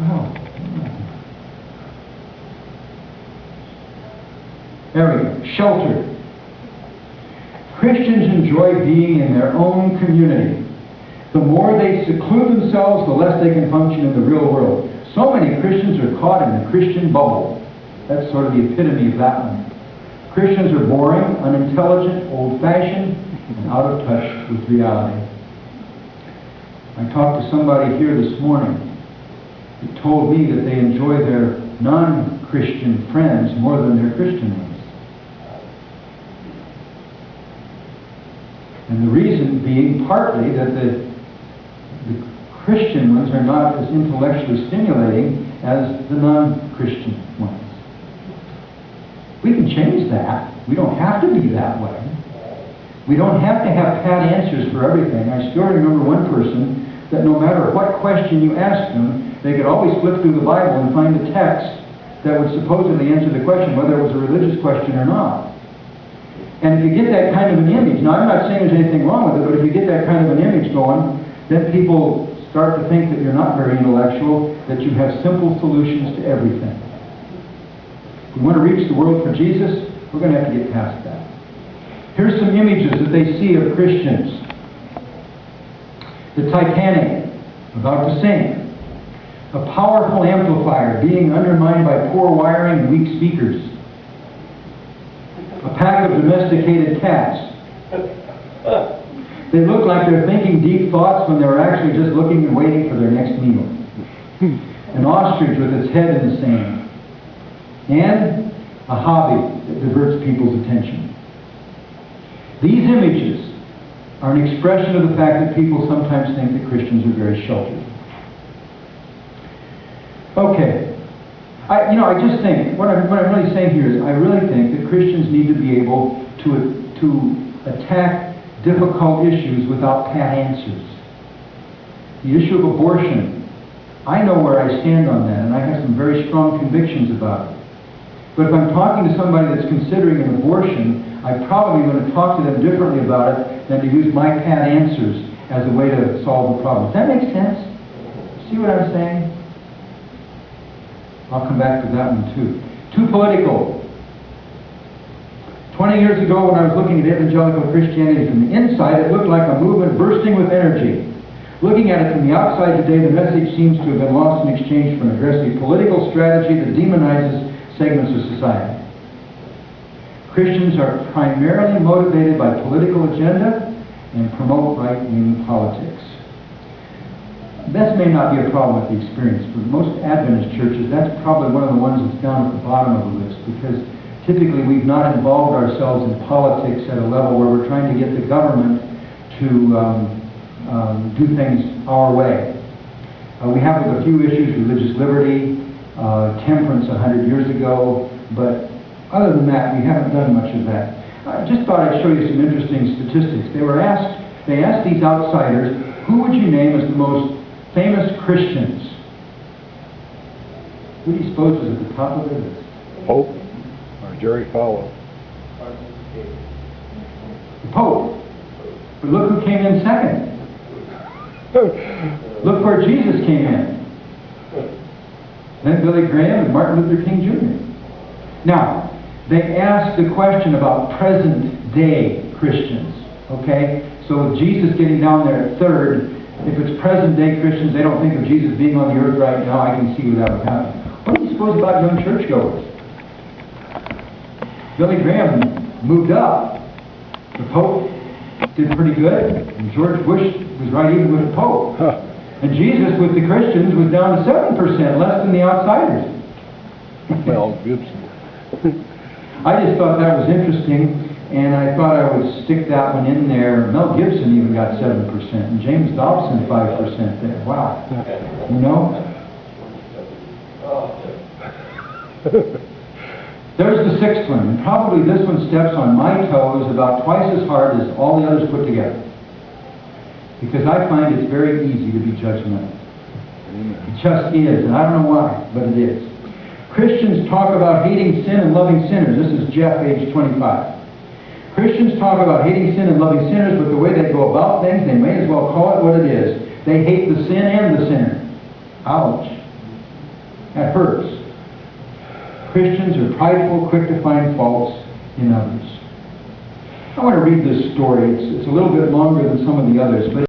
Oh. There we go. Sheltered. Christians enjoy being in their own community. The more they seclude themselves, the less they can function in the real world. So many Christians are caught in the Christian bubble. That's sort of the epitome of that one. Christians are boring, unintelligent, old-fashioned, and out of touch with reality. I talked to somebody here this morning who told me that they enjoy their non-Christian friends more than their Christian ones. And the reason being partly that the Christian ones are not as intellectually stimulating as the non-Christian ones. We can change that. We don't have to be that way. We don't have to have pat answers for everything. I still remember one person that no matter what question you asked them, they could always flip through the Bible and find a text that would supposedly answer the question, whether it was a religious question or not. And if you get that kind of an image, now I'm not saying there's anything wrong with it, but if you get that kind of an image going, then people start to think that you're not very intellectual, that you have simple solutions to everything. If we want to reach the world for Jesus, we're going to have to get past that. Here's some images that they see of Christians. The Titanic, about to sink. A powerful amplifier being undermined by poor wiring and weak speakers. A pack of domesticated cats. They look like they're thinking deep thoughts when they're actually just looking and waiting for their next meal. An ostrich with its head in the sand. And a hobby that diverts people's attention. These images are an expression of the fact that people sometimes think that Christians are very sheltered. Okay. I just think, what I'm really saying here is I really think that Christians need to be able to attack difficult issues without pat answers. The issue of abortion, I know where I stand on that, and I have some very strong convictions about it. But if I'm talking to somebody that's considering an abortion, I probably want to talk to them differently about it than to use my pat answers as a way to solve the problem. Does that make sense? See what I'm saying? I'll come back to that one too. Too political. 20 years ago when I was looking at evangelical Christianity from the inside, it looked like a movement bursting with energy. Looking at it from the outside today, the message seems to have been lost in exchange for an aggressive political strategy that demonizes segments of society. Christians are primarily motivated by political agenda and promote right-wing politics. This may not be a problem with the experience. For most Adventist churches, that's probably one of the ones that's down at the bottom of the list, because typically we've not involved ourselves in politics at a level where we're trying to get the government to do things our way. We have with a few issues, religious liberty, temperance 100 years ago, but other than that, we haven't done much of that. I just thought I'd show you some interesting statistics. They asked these outsiders, who would you name as the most famous Christians? Who do you suppose was at the top of their list? Pope or Jerry Falwell? The Pope. But look who came in second. Look where Jesus came in. Then Billy Graham and Martin Luther King Jr. Now, they asked the question about present-day Christians. Okay? So with Jesus getting down there at third, if it's present-day Christians, they don't think of Jesus being on the earth right now. I can see where that would happen. What do you suppose about young churchgoers? Billy Graham moved up. The Pope did pretty good. And George Bush was right even with the Pope. And Jesus with the Christians was down to 7%, less than the outsiders. Mel Gibson. I just thought that was interesting, and I thought I would stick that one in there. Mel Gibson even got 7%, and James Dobson 5% there. Wow. You know? There's the sixth one, and probably this one steps on my toes about twice as hard as all the others put together. Because I find it's very easy to be judgmental. It just is, and I don't know why, but it is. Christians talk about hating sin and loving sinners. This is Jeff, age 25. Christians talk about hating sin and loving sinners, but the way they go about things, they may as well call it what it is. They hate the sin and the sinner. Ouch. That hurts. Christians are prideful, quick to find faults in others. I want to read this story. It's a little bit longer than some of the others, but